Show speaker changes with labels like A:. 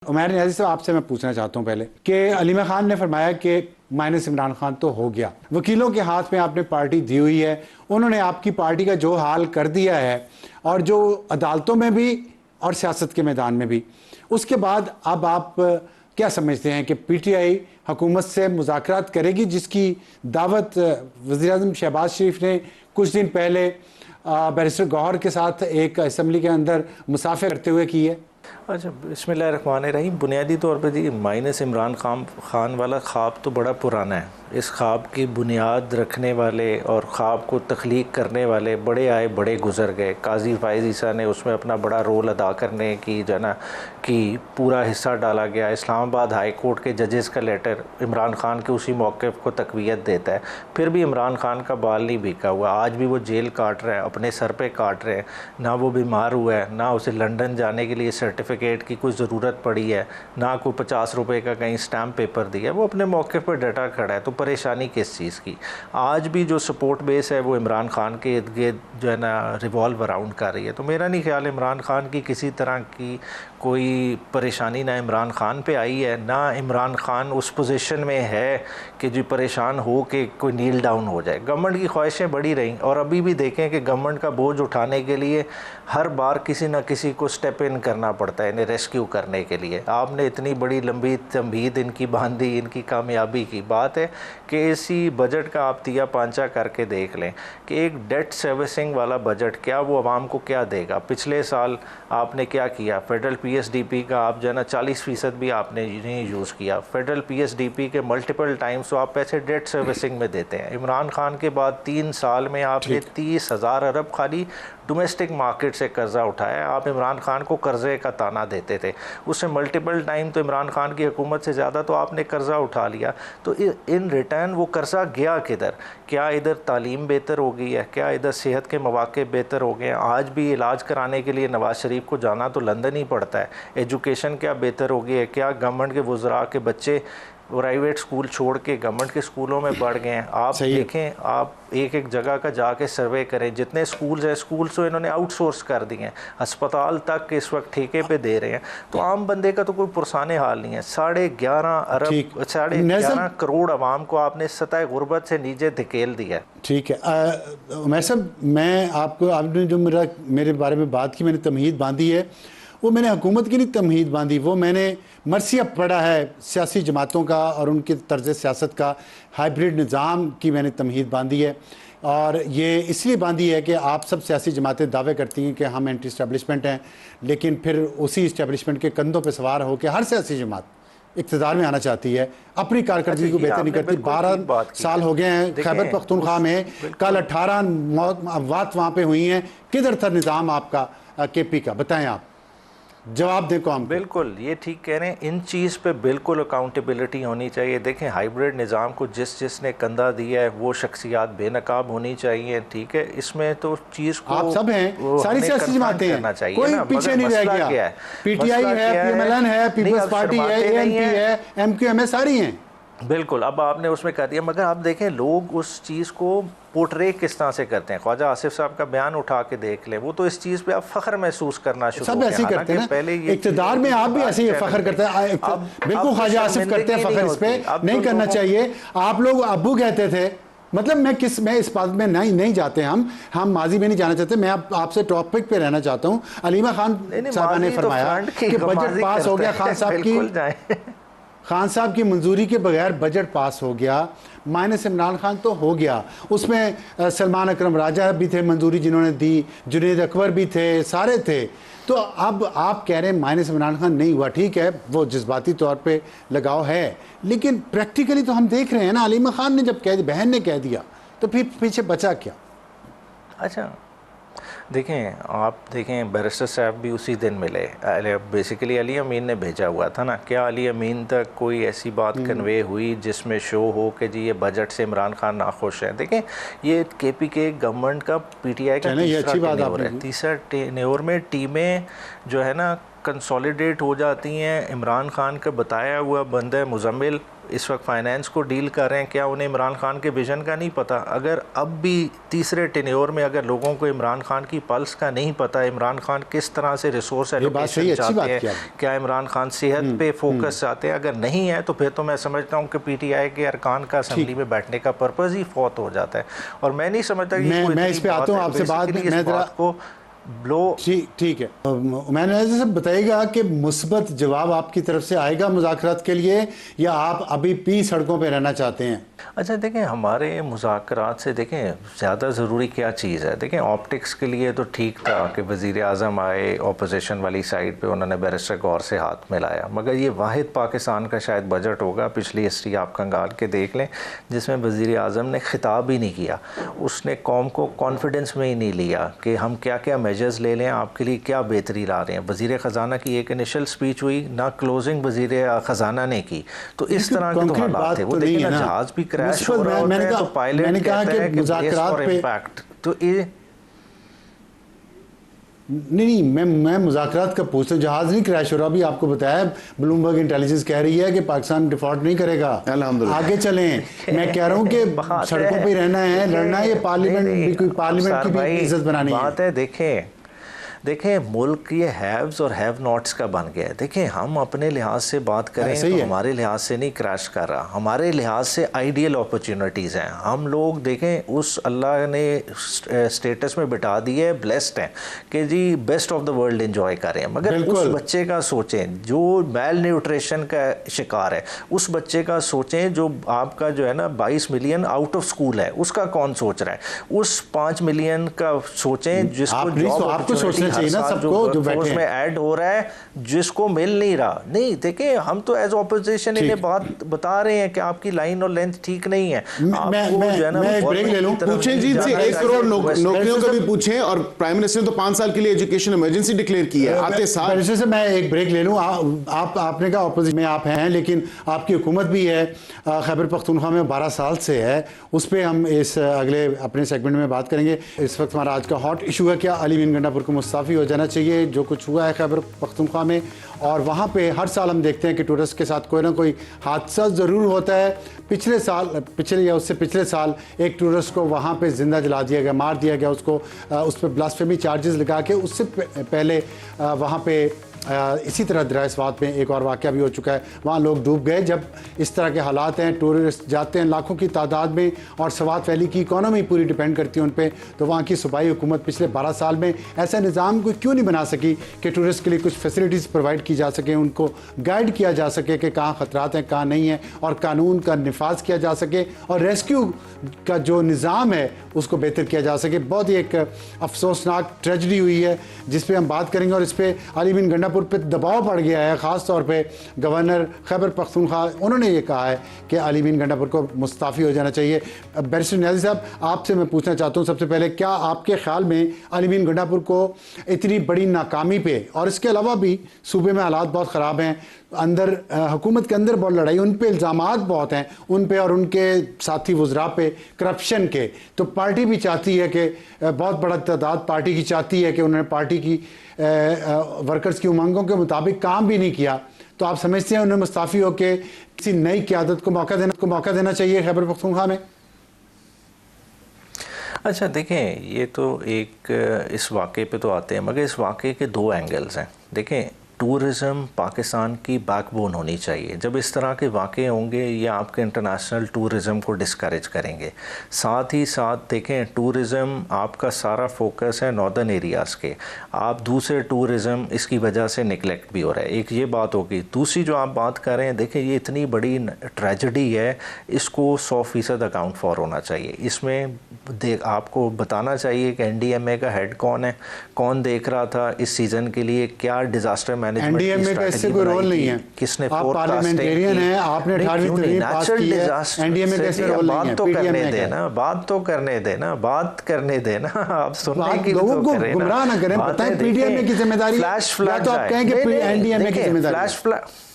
A: उमैर नियाज़ी साहब, आपसे मैं पूछना चाहता हूँ पहले कि अलीमा खान ने फरमाया कि माइनस इमरान खान तो हो गया, वकीलों के हाथ में आपने पार्टी दी हुई है, उन्होंने आपकी पार्टी का जो हाल कर दिया है और जो अदालतों में भी और सियासत के मैदान में भी, उसके बाद अब आप क्या समझते हैं कि पीटीआई हुकूमत से मुज़ाकरात करेगी, जिसकी दावत वज़ीर-ए-आज़म शहबाज शरीफ ने कुछ दिन पहले बैरिस्टर गौहर के साथ एक असम्बली के अंदर मुसाफे करते हुए की है?
B: अच्छा, बिस्मिल्लाहिर्रहमानिर्रहीम। बुनियादी तौर पे जी माइनस इमरान खान वाला ख्वाब तो बड़ा पुराना है। इस ख्वाब की बुनियाद रखने वाले और ख्वाब को तख्लीक करने वाले बड़े आए बड़े गुजर गए। काजी फाइज़ ईसा ने उसमें अपना बड़ा रोल अदा करने की जो है ना कि पूरा हिस्सा डाला गया। इस्लामाबाद हाई कोर्ट के जजेस का लेटर इमरान खान के उसी मौक़िफ़ को तक़वियत देता है। फिर भी इमरान खान का बाल नहीं बिका हुआ। आज भी वो जेल काट रहा है, अपने सर पे काट रहे हैं। ना वो बीमार हुआ है, ना उसे लंदन जाने के लिए सर्टिफिकेट की कोई ज़रूरत पड़ी है, ना कोई 50 रुपये का कहीं स्टैम्प पेपर दिया। वो अपने मौक़िफ़ पर डटा खड़ा है। तो परेशानी किस चीज़ की? आज भी जो सपोर्ट बेस है वो इमरान खान के इर्द गिर्द जो है ना रिवॉल्व अराउंड कर रही है। तो मेरा नहीं ख्याल इमरान खान की किसी तरह की कोई परेशानी ना इमरान खान पे आई है, ना इमरान खान उस पोजीशन में है कि जो परेशान हो के कोई नील डाउन हो जाए। गवर्नमेंट की ख्वाहिशें बढ़ी रहीं और अभी भी देखें कि गवर्नमेंट का बोझ उठाने के लिए हर बार किसी न किसी को स्टेप इन करना पड़ता है इन्हें रेस्क्यू करने के लिए। आपने इतनी बड़ी लंबी तमहीद इनकी बांधी, इनकी कामयाबी की बात है कि इसी बजट का आप तिया पांचा करके देख लें कि एक डेट सर्विसिंग वाला बजट क्या वो आवाम को क्या देगा। पिछले साल आपने क्या किया? फेडरल पीएसडीपी का आप जो है ना 40% भी आपने नहीं यूज़ किया। फेडरल पीएसडीपी के मल्टीपल टाइम्स तो आप पैसे डेट सर्विसिंग में देते हैं। इमरान खान के बाद 3 साल में आपने 30,000 अरब खाली डोमेस्टिक मार्केट से कर्ज़ा उठाया। आप इमरान खान को कर्ज़े का ताना देते थे, उससे मल्टीपल टाइम तो इमरान खान की हुकूमत से ज़्यादा तो आपने कर्ज़ा उठा लिया। तो इन रिटर्न वो कर्ज़ा गया किधर? क्या इधर तालीम बेहतर हो गई है? क्या इधर सेहत के मौक़े बेहतर हो गए हैं? आज भी इलाज कराने के लिए नवाज़ शरीफ को जाना तो लंदन ही पड़ता है। एजुकेशन क्या बेहतर हो गई है? क्या गवर्नमेंट के वज़रा के बच्चे प्राइवेट स्कूल छोड़ के गवर्नमेंट के स्कूलों में बढ़ गए हैं? आप देखें, आप एक एक जगह का जाके सर्वे करें, जितने स्कूल्स हैं स्कूल्स तो इन्होंने आउटसोर्स कर दिए हैं, अस्पताल तक इस वक्त ठेके पे दे रहे हैं। तो आम बंदे का तो कोई पुरसाने हाल नहीं है। 11.5 करोड़ आवाम को आपने सतह गुर्बत से नीचे धकेल दिया है।
A: ठीक है उमैर साहब, मैं आपको, आपने जो मेरे बारे में बात की, मैंने तमहीद बांधी है, वो मैंने हुकूमत की नहीं तमहीद बांधी, वो मैंने मरसिया पढ़ा है सियासी जमातों का और उनके तर्ज सियासत का हाइब्रिड निज़ाम की मैंने तमहीद बांधी है। और ये इसलिए बांधी है कि आप सब सियासी जमातें दावे करती हैं कि हम एंटी इस्टेब्लिशमेंट हैं, लेकिन फिर उसी इस्टेब्लिशमेंट के कंधों पर सवार होकर हर सियासी जमात इक़्तिदार में आना चाहती है, अपनी कारकर्दगी को बेहतर नहीं करती। 12 साल हो गए हैं खैबर पख्तूनख्वा में, कल 18 अमवात वहाँ पे हुई हैं। किधर था निज़ाम आपका केपी का? बताएं, आप जवाब दें कौन?
B: बिल्कुल, ये ठीक कह रहे हैं। इन चीज़ पे बिल्कुल अकाउंटेबिलिटी होनी चाहिए। देखें, हाइब्रिड निज़ाम को जिसने कंधा दिया है वो शख्सियात बेनकाब होनी चाहिए। ठीक है, इसमें तो चीज़ को आप सब हैं, सारी सियासी जमातें हैं, कोई पीछे नहीं रह गया। पीटीआई है, पीएमएलएन है, पीपल्स पार्टी है, एएनपी है, एमक्यूएम है, सारी हैं। बिल्कुल, अब आपने उसमें कर दिया, मगर आप देखें लोग उस चीज़ को पोर्ट्रे किस तरह से करते हैं। ख्वाजा आसिफ साहब का बयान उठा के देख लें, वो तो इस चीज़ पे आप फ़ख्र महसूस करना शुरू
A: सब ऐसे ही करते हैं। पहले ये इक़्तिदार में आप भी ऐसे ही फ़ख्र करते हैं। बिल्कुल ख्वाजा आसिफ करते हैं फ़ख्र, इस पर नहीं करना चाहिए। आप लोग अब्बू कहते थे, मतलब मैं इस बात में नहीं जाते, हम माजी में नहीं जाना चाहते। मैं आपसे टॉपिक पे रहना चाहता हूँ। अलीमा खान साहबा ने फरमाया कि बजट पास हो गया, खान साहब की मंजूरी के बगैर बजट पास हो गया, माइनस इमरान खान तो हो गया। उसमें सलमान अकरम राजा भी थे मंजूरी जिन्होंने दी, जुनेद अकबर भी थे, सारे थे। तो अब आप कह रहे हैं माइनस इमरान खान नहीं हुआ। ठीक है, वो जज्बाती तौर पे लगाव है, लेकिन प्रैक्टिकली तो हम देख रहे हैं ना, अलीमा खान ने जब कह दिया, बहन ने कह दिया, तो फिर पीछे बचा क्या?
B: अच्छा देखें, आप देखें बैरिस्टर साहब भी उसी दिन मिले। बेसिकली अली अमीन ने भेजा हुआ था ना। क्या अली अमीन तक कोई ऐसी बात कन्वे हुई जिसमें शो हो कि जी ये बजट से इमरान खान नाखुश है? देखें, ये केपी के गवर्नमेंट का पीटीआई का तीसरा टेन्योर है। तीसरा टेन्योर में टीमें जो है ना कंसोलिडेट हो जाती हैं। इमरान खान का बताया हुआ बंदा मुजम्मिल इस वक्त फाइनेंस को डील कर रहे हैं, क्या उन्हें इमरान खान के विजन का नहीं पता? अगर अब भी तीसरे टेन्योर में अगर लोगों को इमरान खान की पल्स का नहीं पता, इमरान खान किस तरह से रिसोर्स एलोकेशन चाहते हैं, क्या इमरान खान सेहत पे फोकस चाहते हैं, अगर नहीं है तो फिर तो मैं समझता हूँ कि पीटीआई के अरकान का असेंबली में बैठने का पर्पज़ ही फौत हो जाता है। और मैं नहीं समझता कि
A: मैं इस पे आता हूँ आपसे बात को ब्लो। ठीक है, मैंने जैसे बताइएगा कि मुस्बत जवाब आपकी तरफ से आएगा मुज़ाकरात के लिए, या आप अभी भी सड़कों पे रहना चाहते हैं?
B: अच्छा देखें, हमारे मुज़ाकरात से देखें ज़्यादा ज़रूरी क्या चीज़ है। देखें ऑप्टिक्स के लिए तो ठीक था कि वज़ीर आज़म आए, अपोजिशन वाली साइड पे उन्होंने बैरिस्टर गौर से हाथ मिलाया, मगर ये वाहिद पाकिस्तान का शायद बजट होगा, पिछली हिस्ट्री आप कंगाल के देख लें, जिसमें वज़ीर आज़म ने ख़िताब ही नहीं किया। उसने कौम को कॉन्फिडेंस में ही नहीं लिया कि हम क्या क्या मेजर्स ले लें, आपके लिए क्या बेहतरी ला रहे हैं। वज़ीर ख़जाना की एक इनिशियल स्पीच हुई ना, क्लोजिंग वज़ीर ख़जाना ने की। तो इस तरह के तो हालात थे। वो देखिए ना, जहाज़ भी क्रैश हो रहा होता है तो पायलट कहता है कि मुज़ाकरात पे इम्पैक्ट। तो ये
A: नहीं, मैं मुज़ाकरात का पूछता हूँ, जहाज़ नहीं क्रैश हो रहा। अभी आपको बताया ब्लूमबर्ग इंटेलिजेंस कह रही है कि पाकिस्तान डिफॉल्ट नहीं करेगा, आगे चलें। मैं कह रहा हूँ कि सड़कों पे रहना है, लड़ना है, ये पार्लियामेंट भी, कोई पार्लियामेंट की भी इज्जत बनानी है।
B: बात है देखें मुल्क ये हैव्स और हैव नॉट्स का बन गया है। देखें हम अपने लिहाज से बात करें तो हमारे लिहाज से नहीं क्रैश कर रहा, हमारे लिहाज से आइडियल अपॉर्चुनिटीज़ हैं। हम लोग देखें उस अल्लाह ने स्टेटस में बिठा दिए है, ब्लेस्ड हैं कि जी best of the world enjoy करें, मगर उस बच्चे का सोचें जो मेल न्यूट्रिशन का शिकार है, उस बच्चे का सोचें जो आपका जो है ना 22 मिलियन आउट ऑफ स्कूल है, उसका कौन सोच रहा है? उस 5 मिलियन का सोचें जिसको जॉब
A: चाहिए ना, सबको जो बैठे
B: में ऐड हो रहा है, जिसको मिल नहीं रहा। नहीं देखिए, हम तो एज ऑपोजिशन इन्हें बात बता रहे हैं कि आपकी लाइन और लेंथ ठीक नहीं है।
A: मैं एक ब्रेक ले लूं,
C: पूछें जी, 1 करोड़ नौकरियों का भी पूछें, और प्राइम मिनिस्टर ने तो 5 साल के लिए एजुकेशन इमरजेंसी डिक्लेयर की है। आते साल
A: से मैं एक ब्रेक ले लूं। आपने कहा ऑपोजिशन में आप हैं, लेकिन आपकी हुकूमत भी है, खैबर पख्तूनख्वा में 12 साल से है। उस पर हम इस अगले अपने सेगमेंट में बात करेंगे। इस वक्त हमारा आज का हॉट इशू है, क्या अली बिन गंडापुर को मुस्ताफ़ी हो जाना चाहिए? जो कुछ हुआ है खैबर पख्तूनख्वा में, और वहाँ पे हर साल हम देखते हैं कि टूरिस्ट के साथ कोई ना कोई हादसा ज़रूर होता है। पिछले या उससे पिछले साल एक टूरिस्ट को वहाँ पे ज़िंदा जला दिया गया, मार दिया गया उसको, उस पर ब्लास्फेमी चार्जेस लगा के। उससे पहले वहाँ पे इसी तरह दरिया स्वात में एक और वाक़या भी हो चुका है, वहाँ लोग डूब गए। जब इस तरह के हालात हैं, टूरिस्ट जाते हैं लाखों की तादाद में, और स्वात वैली की इकॉनमी पूरी डिपेंड करती है उन पर। तो वहाँ की सूबाई हुकूमत पिछले 12 साल में ऐसा निज़ाम को क्यों नहीं बना सकी कि टूरिस्ट के लिए कुछ फैसिलिटीज़ प्रोवाइड की जा सके, उनको गाइड किया जा सके कि कहाँ ख़तरात हैं, कहाँ नहीं है, और कानून का निफाज किया जा सके, और रेस्क्यू का जो निज़ाम है उसको बेहतर किया जा सके। बहुत ही एक अफसोसनाक ट्रेजिडी हुई है जिस पर हम बात करेंगे, और इस पर अली बिन गंडापुर पे दबाव पड़ गया है। ख़ास तौर पे गवर्नर खैबर पख्तूनख्वा, उन्होंने ये कहा है कि अली बिन गंडापुर को मुस्ताफ़ी हो जाना चाहिए। बैरिस्टर नियाज़ी साहब, आपसे मैं पूछना चाहता हूँ सबसे पहले, क्या आपके ख्याल में अली बिन गंडापुर को इतनी बड़ी नाकामी पे, और इसके अलावा भी सूबे में हालात बहुत ख़राब हैं, अंदर हुकूमत के अंदर बहुत लड़ाई, उन पे इल्ज़ामात बहुत हैं, उन पे और उनके साथी वज़रा पे करप्शन के, तो पार्टी भी चाहती है कि बहुत बड़ा तादाद पार्टी की चाहती है कि उन्होंने पार्टी की वर्कर्स की उमंगों के मुताबिक काम भी नहीं किया, तो आप समझते हैं उन्हें मुस्ताफ़ी होकर किसी नई क़यादत को मौका देना चाहिए खैबर पख्तूनख्वा में?
B: अच्छा देखें, ये तो एक इस वाक़े पे तो आते हैं, मगर इस वाक़े के 2 एंगल्स हैं। देखें, टूरिज़म पाकिस्तान की बैकबोन होनी चाहिए। जब इस तरह के वाक़े होंगे, ये आपके इंटरनेशनल टूरिज़म को डिस्करेज करेंगे। साथ ही साथ देखें, टूरिज़म आपका सारा फोकस है नॉर्दर्न एरियाज़ के, आप दूसरे टूरिज़म इसकी वजह से निगलेक्ट भी हो रहा है। एक ये बात होगी। दूसरी जो आप बात कर रहे हैं, देखें ये इतनी बड़ी ट्रेजेडी है, इसको 100% अकाउंट फॉर होना चाहिए। इसमें आपको बताना चाहिए कि NDMA का हेड कौन है, कौन देख रहा था इस सीज़न के लिए, क्या डिज़ास्टर
A: NDMA का इससे कोई रोल नहीं है।
B: किसने
A: आप पार्लियामेंटेरियन हैं, आपने 18वीं तरमीम पास की है, NDMA का इससे रोल नहीं है।
B: तो करने देना, बात तो करने देना, आप सुनने की
A: लोगों को गुमराह ना करें। बताएं PDMA की जिम्मेदारी, या तो आप कहें कि NDMA की जिम्मेदारी।